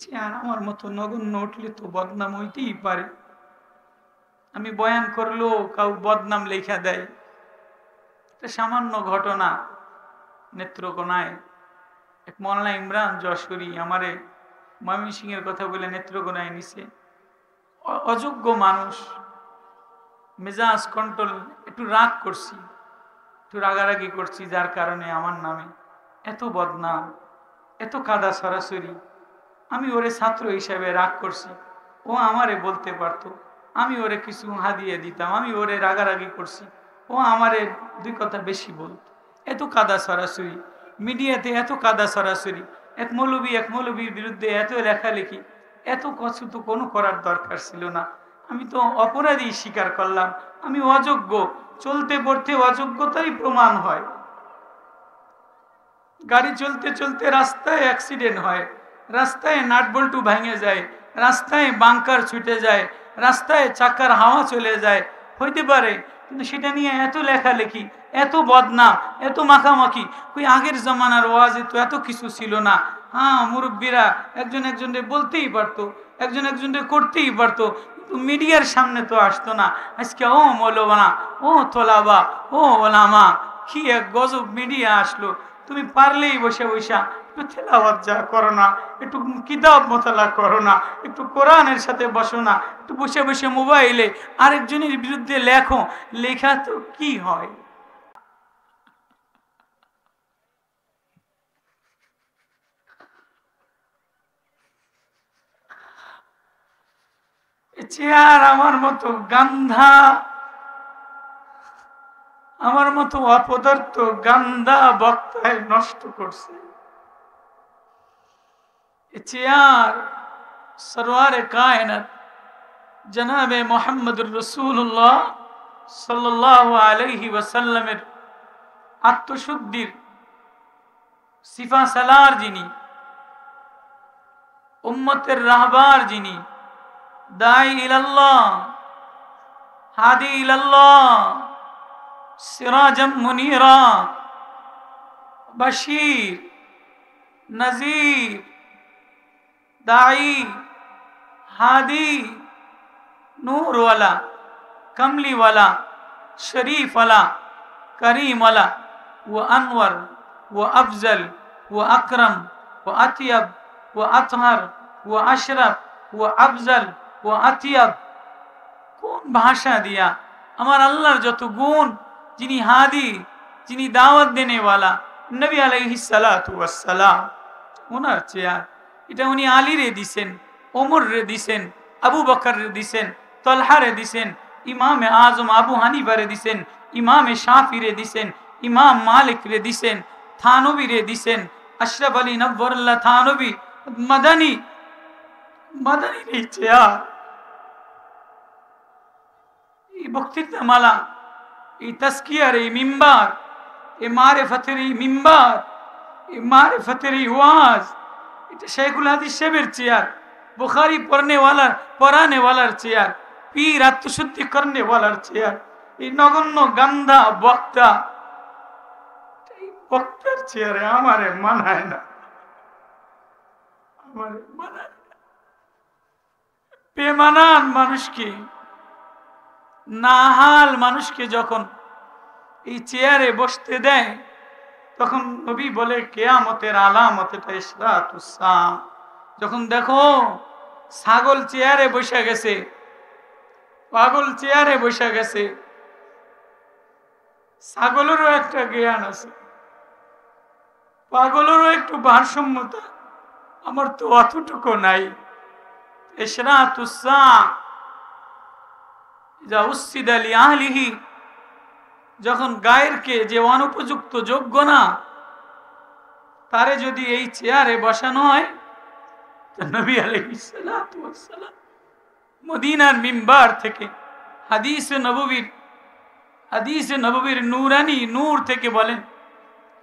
Chair আমার মতো নগণ্য উঠলে তো বদনাম হইতেই পারে। আমি বয়ান করলেও কাউ বদনাম লেখা দেয়। এটা সামান্য ঘটনা। নেত্রকোনায় এক মোল্লা ইমরান যশোরী আমারে ময়মনসিংহের কথা বলে নেত্রকোনায় নিছে। অযোগ্য মানুষ, মেজাজ কন্ট্রোল, একটু রাগ করছি, একটু রাগারাগি করছি, যার কারণে আমার নামে এত বদনাম, এত কাদা সরাসরি। আমি ওরে ছাত্র হিসেবে রাগ করছি, ও আমারে বলতে পারতো, আমি ওরে কিছু হাদিয়ে দিতাম। আমি ওরে রাগারাগি করছি, ও আমারে দুই কথা বেশি বলতো। এত কাদা সরাসরি মিডিয়াতে, এত কাদা সরাসরি। এক মৌলবীর বিরুদ্ধে এত লেখালেখি, এত কিছু তো কোনো করার দরকার ছিল না। আমি তো অপরাধী স্বীকার করলাম, আমি অযোগ্য। চলতে পড়তে অযোগ্যতাই প্রমাণ হয়। গাড়ি চলতে চলতে রাস্তায় অ্যাক্সিডেন্ট হয়, রাস্তায় নাটবল্টু ভেঙে যায়, রাস্তায় বাংকার ছুটে যায়, রাস্তায় চাকার হাওয়া চলে যায়, হইতে পারে। কিন্তু সেটা নিয়ে এত লেখালেখি, এত বদনাম, এত মাখামাখি। ওই আগের জমানার ওয়াজে তো এত কিছু ছিল না। হ্যাঁ, মুরব্বীরা একজন একজনকে বলতেই পারতো, একজন একজনকে করতেই পারতো, কিন্তু মিডিয়ার সামনে তো আসতো না। আজকে ও মৌলবানা, ও তোলাবা, ও ওলামা, কি এক গজব মিডিয়া আসলো। তুমি পারলেই বসে বসা একটু তেলাওয়াত যা করো না, একটু কিতাব মোতালা করো না, একটু কোরআনের সাথে বসো না, একটু বসে বসে মোবাইলে আরেকজনের বিরুদ্ধে লেখো। লেখা তো কি হয়? চেয়ার আমার মতো গান্ধা, আমার মতো অপদার্থ গান্ধা বক্তায় নষ্ট করছে। চেয়ার সরওয়ারে কায়নাত জনাবে মুহাম্মদুর রাসূলুল্লাহ সাল্লাল্লাহু আলাইহি ওয়াসাল্লামের আত্মশুদ্ধির সিফা সালার যিনি, উম্মতের রাহবার যিনি, দাঈ ইলাল্লাহ, হাদি ইলাল্লাহ, সিরাজাম মুনীরা, বাশীর, নযীর, দাঈ, হাদি, নূরওয়ালা, कमलीवाला, शरीफ वाला, करीम वाला, वो अनवर, वो अफजल, वो अकरम, वो अतियब, वो अतहर, वो अशरफ, वो अफजल, वो अतियब। कौन भाषा दिया আমার আল্লাহর যত গুণ, যিনি হাদি, যিনি দাওয়াত দেনে वाला, নবী আলাইহিস সালাতু ওয়াস সালাম, ওনার চেয়ার। এটা উনি আলী রে দিছেন, ওমর রে দিছেন, আবু বকর রে দিছেন, তলহা রে দিছেন, ইমাম আজম আবু হানিফা রে দিছেন, ইমাম শাফি রে দিছেন, ইমাম মালিক রে দিছেন, থানবী রে দিছেন, আশরাফ আলী নববরুল্লাহ থানবী, মাদানী রে চেয়ার। এই বক্তৃতা মালা, এই তাজকিয়ার এই মিম্বার, এই মারিফাতের এই মিম্বার, এই মারিফাতের এই ওয়াজ, এটা শেখুল হাদিস সাহেবের চেয়ার, বুখারী পড়ানে ওয়ালার চেয়ার, পীর আত্মশুদ্ধি করনে ওয়ালার চেয়ার। এই নগণ্য গান্ধা বক্তা, এই বক্তার চেয়ারে আমারে মানায় না, আমারে মানায় না। বেমানান মানুষকে, নাহাল মানুষকে যখন এই চেয়ারে বসতে দেয়, তখন নবী বলে কিয়ামতের আলামত এটা ইশরাতুস সা। যখন দেখো ছাগল চেয়ারে বসে গেছে, পাগল চেয়ারে বসে গেছে, ছাগলেরও একটা জ্ঞান আছে, পাগলেরও একটু ভারসাম্যতা, আমার তো অতটুকু নাই। ইশরাতুস সা যা উসিদা লি আহলিহি, যখন গায়েরকে যে অনুপযুক্ত যোগ্য না, তারে যদি এই চেয়ারে বসানো হয়, তো নবী আলাইহিস সালাতু ওয়াস সালাম মদিনার মিম্বার থেকে হাদিসে নববীর নূরানি নূর থেকে বলেন,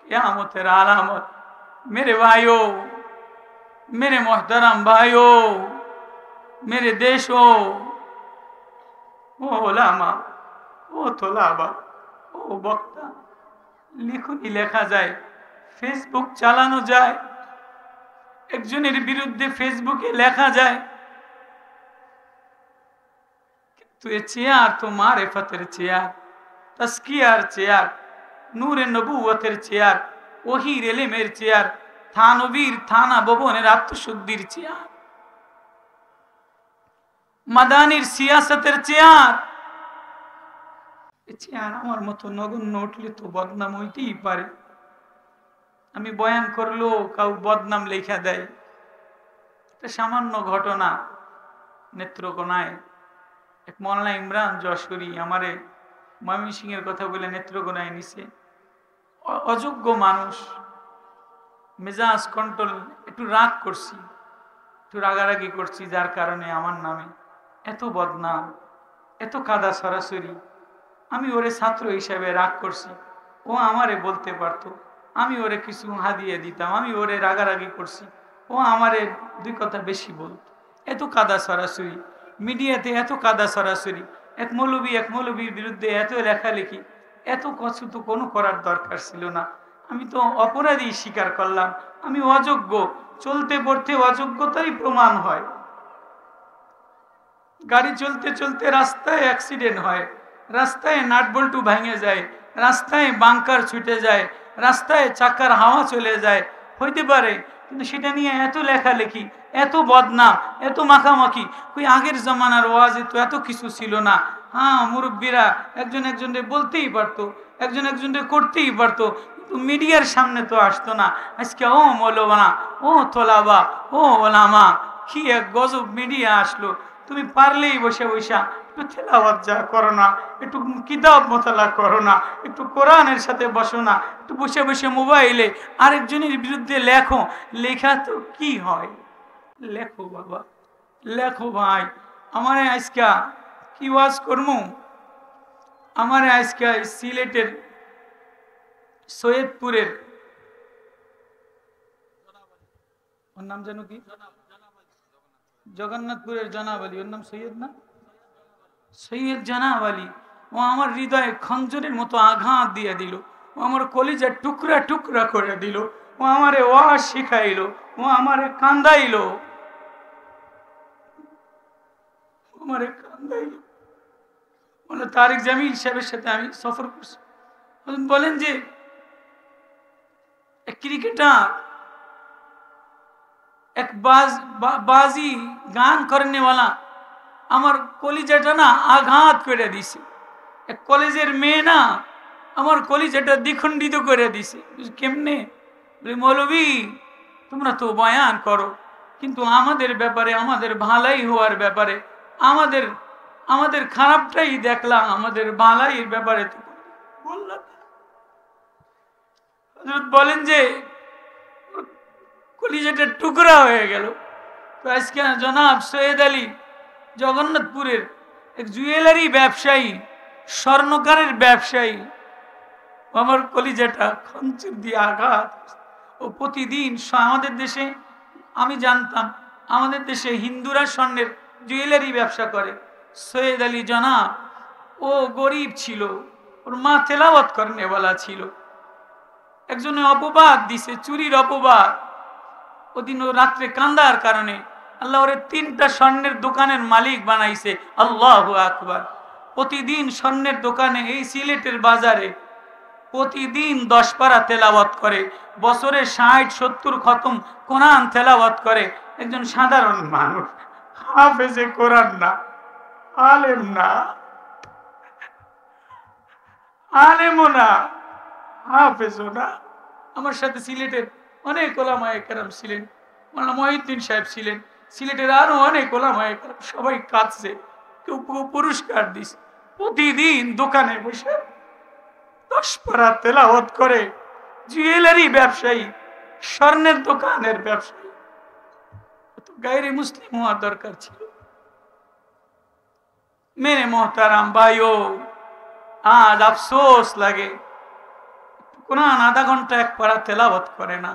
কিয়ামতের আলামত मेरे भाइयों, मेरे मोहतरम भाइयों, मेरे देशों, ও ওলামা, ও তোলাবা, ও বক্তা, লিখুনি লেখা যায়, ফেসবুক চালানো যায়, একজনের বিরুদ্ধে ফেসবুকে লেখা যায়, কিন্তু এ চেয়ার তো মারেফতের চেয়ার, তাসকিয়ার চেয়ার, নূরে নবুয়তের চেয়ার, ওহির এলেমের চেয়ার, থানবীর থানা ভবনের আত্মশুদ্ধির চেয়ার, মাদানির সিয়াসতের চেয়ার। এ চেয়ার আমার মতো নগণ্য উঠলে তো বদনাম হইতেই পারে। আমি বয়ান করলেও কাউ বদনাম লেখা দেয়। একটা সামান্য ঘটনা, নেত্রকোনায় এক মৌলানা ইমরান যশোরী আমারে ময়মনসিংহের কথা বলে নেত্রকোনায় নিছে। অযোগ্য মানুষ, মেজাজ কন্ট্রোল, একটু রাগ করছি, একটু রাগারাগি করছি, যার কারণে আমার নামে এত বদনাম, এত কাদা সরাসরি। আমি ওরে ছাত্র হিসাবে রাগ করছি, ও আমারে বলতে পারতো, আমি ওরে কিছু হাদিয়ে দিতাম। আমি ওরে রাগারাগি করছি, ও আমারে দুই কথা বেশি বলতো। এত কাদা সরাসরি মিডিয়াতে, এত কাদা সরাসরি, এক মৌলবীর বিরুদ্ধে এত লেখালেখি, এত কিছু তো কোনো করার দরকার ছিল না। আমি তো অপরাধী স্বীকার করলাম, আমি অযোগ্য। চলতে পড়তে অযোগ্যতাই প্রমাণ হয়। গাড়ি চলতে চলতে রাস্তায় অ্যাক্সিডেন্ট হয়, রাস্তায় নাটবল্টু ভেঙে যায়, রাস্তায় বাংকার ছুটে যায়, রাস্তায় চাকার হাওয়া চলে যায়, হইতে পারে। কিন্তু সেটা নিয়ে এত লেখালেখি, এত বদনাম, এত মাখামাখি। ওই আগের জমানার ওয়াজে তো এত কিছু ছিল না। হ্যাঁ, মুরব্বীরা একজন একজনকে বলতেই পারতো, একজন একজনকে করতেই পারতো, কিন্তু মিডিয়ার সামনে তো আসতো না। আজকে ও মৌলানা, ও তোলাবা, ও ওলামা, কি এক গজব মিডিয়া আসলো। তুমি পারলেই বসে বসা একটু তেলাওয়াত যা করো না, একটু কিতাব মোতালা করো না, একটু কোরআনের সাথে বসো না, একটু বসে বসে মোবাইলে আরেকজনের বিরুদ্ধে লেখো। লেখা তো কি হয়, লেখো বাবা, লেখো ভাই। আমারে আজকা কি ওয়াজ করমু, আমারে আজকা সিলেটের সৈয়দপুরের, ওর নাম জানো কি, জগন্নাথপুরের জনাব আলী, ওর নাম সৈয়দ না, সৈয়দ জনাব আলী। ও আমার হৃদয়ে খঞ্জরের মতো আঘাত দিয়ে দিল, ও আমার কলিজা টুকরা টুকরা করে দিল, ও আমারে ওয়াজ শিখাইলো, ও আমারে কান্দাইলো, আমারে কান্দাইলো। বলে তারিক জামিল সাহেবের সাথে আমি সফর করছি। বলেন যে এক ক্রিকেটার, এক বাজি গান করেনেওয়ালা আমার কলিজাটা না আঘাত করে দিছে। এক কলেজের মেয়ে না আমার কলিজাটা দ্বিখণ্ডিত করে দিছে। কেমনে? মৌলভী, তোমরা তো বয়ান করো, কিন্তু আমাদের ব্যাপারে, আমাদের ভালাই হওয়ার ব্যাপারে, আমাদের আমাদের খারাপটাই দেখলাম, আমাদের ভালাইয়ের ব্যাপারে তো বললাম। বলেন যে কলিজাটা টুকরা হয়ে গেল। তো আজকে জনাব সৈয়দ আলী জগন্নাথপুরের এক জুয়েলারি ব্যবসায়ী, স্বর্ণকারের ব্যবসায়ী, আমার কলিজাটা খঞ্চর দিয়ে আঘাত। ও প্রতিদিন আমাদের দেশে, আমি জানতাম আমাদের দেশে হিন্দুরা স্বর্ণের জুয়েলারি ব্যবসা করে। সৈয়দ আলী জনাব, ও গরিব ছিল, ওর মা তেলাওয়াত করেনেওয়ালা ছিল। একজনে অপবাদ দিছে, চুরির অপবাদ। ওদিন ও রাত্রে কান্দার কারণে আল্লাহ ওরে 3টা স্বর্ণের দোকানের মালিক বানাইছে। আল্লাহু আকবার। প্রতিদিন স্বর্ণের দোকানে এই সিলেটের বাজারে প্রতিদিন 10 পারা তেলাওয়াত করে, বছরে 60-70 খতম কোরআন তেলাওয়াত করে। একজন সাধারণ মানুষ, হাফেজে কোরআন না, আলেম না, আলেমও না, হাফেজও না। আমার সাথে সিলেটের অনেক ওলামায়ে কেরাম ছিলেন, মাওলানা মহিউদ্দিন সাহেব ছিলেন, সিলেটের আরো অনেক ওলামায়ে কেরাম, সবাই কাঁদছে, কেউ পুরস্কার দিছে। প্রতিদিন দোকানে বসে 10 পারা তেলাওয়াত করে। জুয়েলারি ব্যবসায়ী, স্বর্ণের দোকানের ব্যবসায়ী, তো গায়রে মুসলিম হওয়ার দরকার ছিল। মেরে মোহতারাম ভাইও, আজ আফসোস লাগে, কোরআন আধা ঘন্টা 1 পারা তেলাওয়াত করে না।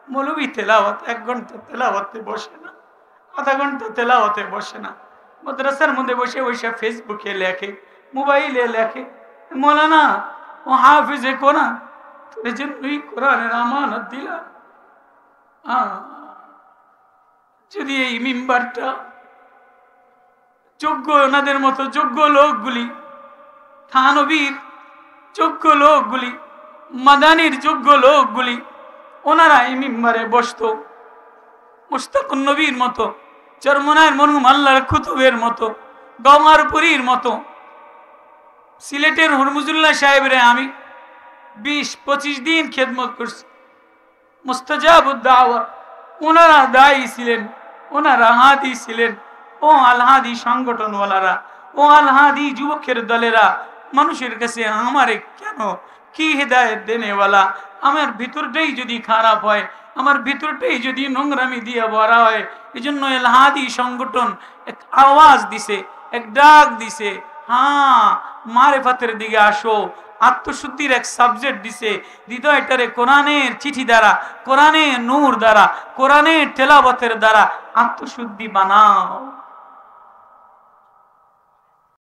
মৌলবী তেলাওয়াত 1 ঘন্টা তেলাওয়াতে বসে না, আধা ঘন্টা তেলাওয়াতে বসে না। মাদ্রাসার মধ্যে বসে বসে ফেসবুকে লেখে, মোবাইলে লেখে। মৌলানা, ও হাফিজে কোরআন, তোর জন্যই কোরআনের আমানত দিলাম। যদি এই মিম্বারটা যোগ্য ওনাদের মতো যোগ্য লোকগুলি, থানবীর যোগ্য লোকগুলি, মাদানির যোগ্য লোকগুলি ওনারা এই মিম্বারে বসতো, মুশতাকুন নবীর মতো, চরমনায়ের মরহুম আল্লাহর কুতুবের মতো, গওহারপুরীর মতো, সিলেটের হরমুজুল্লাহ সাহেবরে আমি 20-25 দিন খেদমত করছি, মুস্তাজাবুদ দাওয়া। ওনারা দায়ী ছিলেন, ওনারা হাদি ছিলেন। ও আলহাদি সংগঠনওয়ালারা, ও আলহাদি যুবকের দলেরা, মানুষের কাছে আমারে কেন কি হেদায়েত দেনেওয়ালা, আমার ভিতরটাই যদি খারাপ হয়, আমার ভিতরটাই যদি নোংরামি দিয়ে ভরা হয়, এই জন্য আলহাদি সংগঠন এক আওয়াজ দিছে, এক ডাক দিছে, হ্যাঁ মারেফাতের দিকে আসো। আত্মশুদ্ধির এক সাবজেক্ট দিছে, হৃদয়টারে কোরআনের চিঠি দ্বারা, কোরআনের নূর দ্বারা, কোরআনের তেলাওয়াতের দ্বারা আত্মশুদ্ধি বানাও।